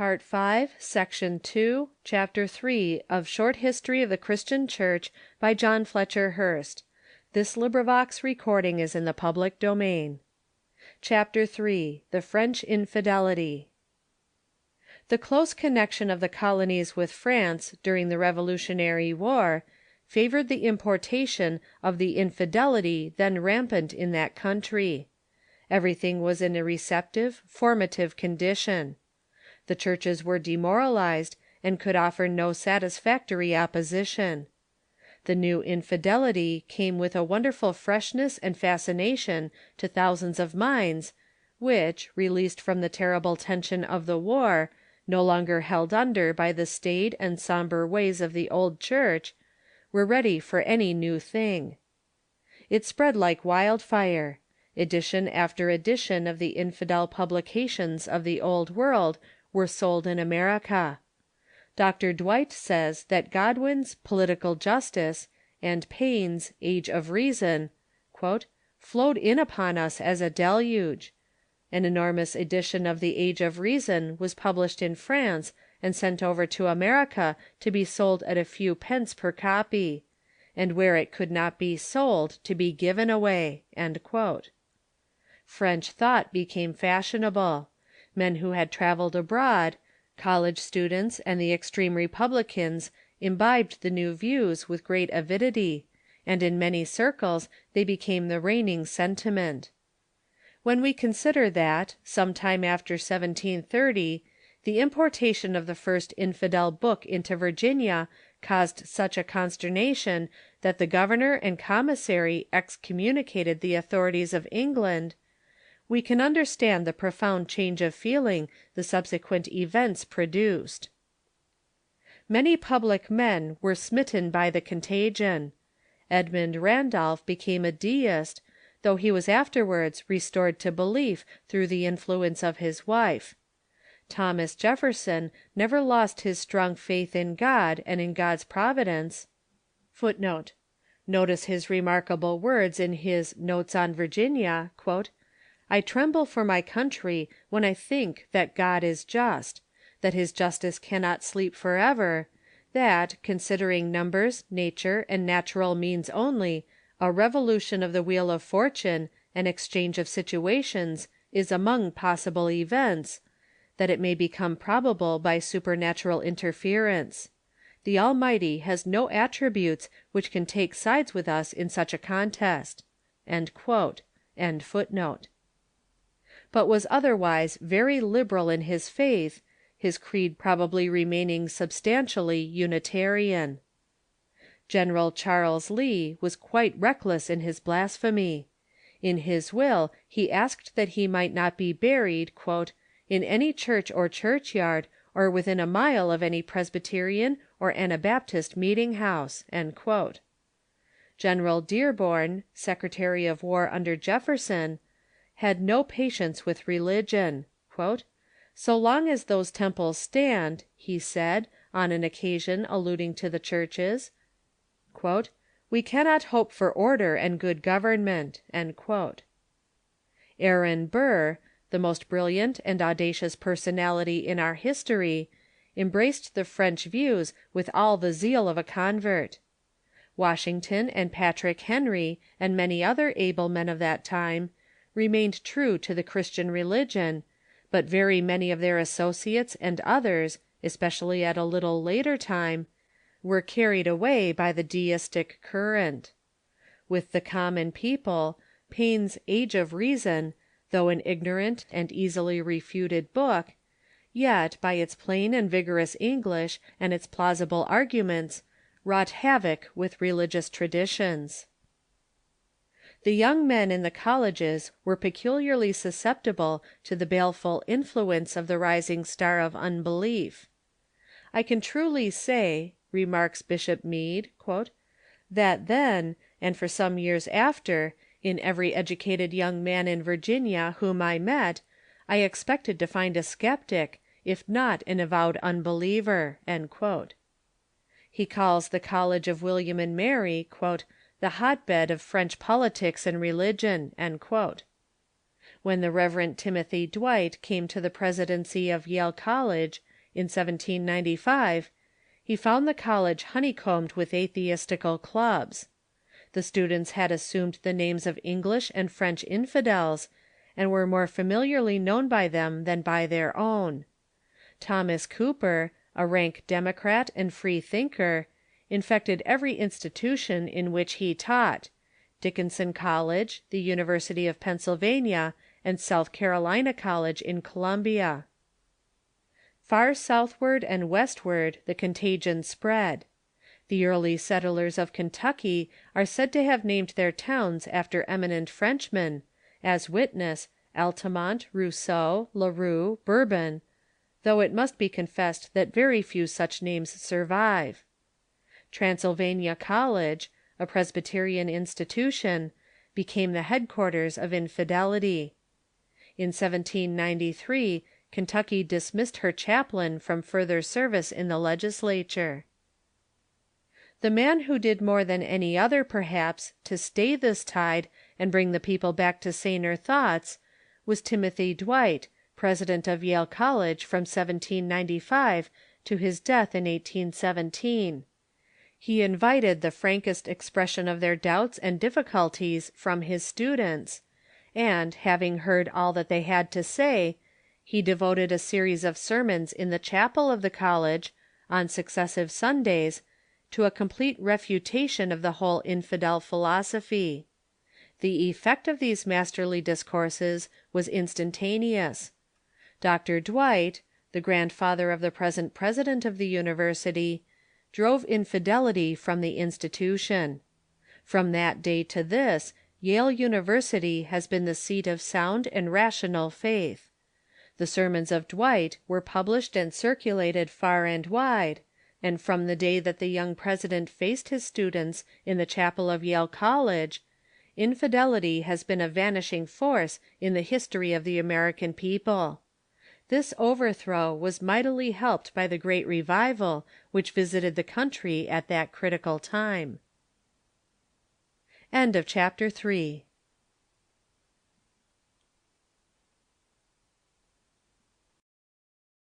Part 5, Section 2, Chapter 3 of Short History of the Christian Church by John Fletcher Hurst. This recording is in the public domain. Chapter 3, The French Infidelity. The close connection of the colonies with France during the Revolutionary War favored the importation of the infidelity then rampant in that country. Everything was in a receptive, formative condition. The churches were demoralized, and could offer no satisfactory opposition. The new infidelity came with a wonderful freshness and fascination to thousands of minds, which, released from the terrible tension of the war, no longer held under by the staid and sombre ways of the old Church, were ready for any new thing. It spread like wildfire. Edition after edition of the infidel publications of the Old World were sold in America. Dr. Dwight says that Godwin's Political Justice and Paine's Age of Reason "flowed in upon us as a deluge." An enormous edition of the Age of Reason was published in France and sent over to America to be sold at a few pence per copy, and where it could not be sold, to be given away. French thought became fashionable. Men who had travelled abroad, college students, and the extreme Republicans imbibed the new views with great avidity, and in many circles they became the reigning sentiment. When we consider that, some time after 1730, the importation of the first infidel book into Virginia caused such a consternation that the governor and commissary excommunicated the authorities of England, we can understand the profound change of feeling the subsequent events produced. Many public men were smitten by the contagion. Edmund Randolph became a deist, though he was afterwards restored to belief through the influence of his wife. Thomas Jefferson never lost his strong faith in God and in God's providence. Notice his remarkable words in his Notes on Virginia, "I tremble for my country when I think that God is just, that his justice cannot sleep forever, that, considering numbers, nature, and natural means only, a revolution of the wheel of fortune, an exchange of situations, is among possible events, that it may become probable by supernatural interference. The Almighty has no attributes which can take sides with us in such a contest." But was otherwise very liberal in his faith, his creed probably remaining substantially Unitarian. General Charles Lee was quite reckless in his blasphemy. In his will he asked that he might not be buried "in any church or churchyard, or within a mile of any Presbyterian or Anabaptist meeting house." General Dearborn, Secretary of War under Jefferson, had no patience with religion. "So long as those temples stand," he said, on an occasion alluding to the churches, "we cannot hope for order and good government." Aaron Burr, the most brilliant and audacious personality in our history, embraced the French views with all the zeal of a convert. Washington and Patrick Henry and many other able men of that time remained true to the Christian religion, but very many of their associates and others, especially at a little later time, were carried away by the deistic current. With the common people, Paine's Age of Reason, though an ignorant and easily refuted book, yet, by its plain and vigorous English and its plausible arguments, wrought havoc with religious traditions. The young men in the colleges were peculiarly susceptible to the baleful influence of the rising star of unbelief. "I can truly say," remarks Bishop Meade, "that then, and for some years after, in every educated young man in Virginia whom I met, I expected to find a skeptic, if not an avowed unbeliever." He calls the College of William and Mary "the hotbed of French politics and religion." When the Rev. Timothy Dwight came to the presidency of Yale College, in 1795, he found the college honeycombed with atheistical clubs. The students had assumed the names of English and French infidels, and were more familiarly known by them than by their own. Thomas Cooper, a rank Democrat and free thinker, infected every institution in which he taught — Dickinson College, the University of Pennsylvania, and South Carolina College in Columbia. Far southward and westward the contagion spread. The early settlers of Kentucky are said to have named their towns after eminent Frenchmen, as witness Altamont, Rousseau, Larue, Bourbon, though it must be confessed that very few such names survive. Transylvania College, a Presbyterian institution, became the headquarters of infidelity. In 1793, Kentucky dismissed her chaplain from further service in the legislature. The man who did more than any other, perhaps, to stay this tide and bring the people back to saner thoughts was Timothy Dwight, president of Yale College from 1795 to his death in 1817. He invited the frankest expression of their doubts and difficulties from his students, and, having heard all that they had to say, he devoted a series of sermons in the chapel of the college, on successive Sundays, to a complete refutation of the whole infidel philosophy. The effect of these masterly discourses was instantaneous. Dr. Dwight, the grandfather of the present president of the university, drove infidelity from the institution. From that day to this, Yale University has been the seat of sound and rational faith. The sermons of Dwight were published and circulated far and wide, and from the day that the young president faced his students in the chapel of Yale College, infidelity has been a vanishing force in the history of the American people. This overthrow was mightily helped by the great revival which visited the country at that critical time. End of chapter 3.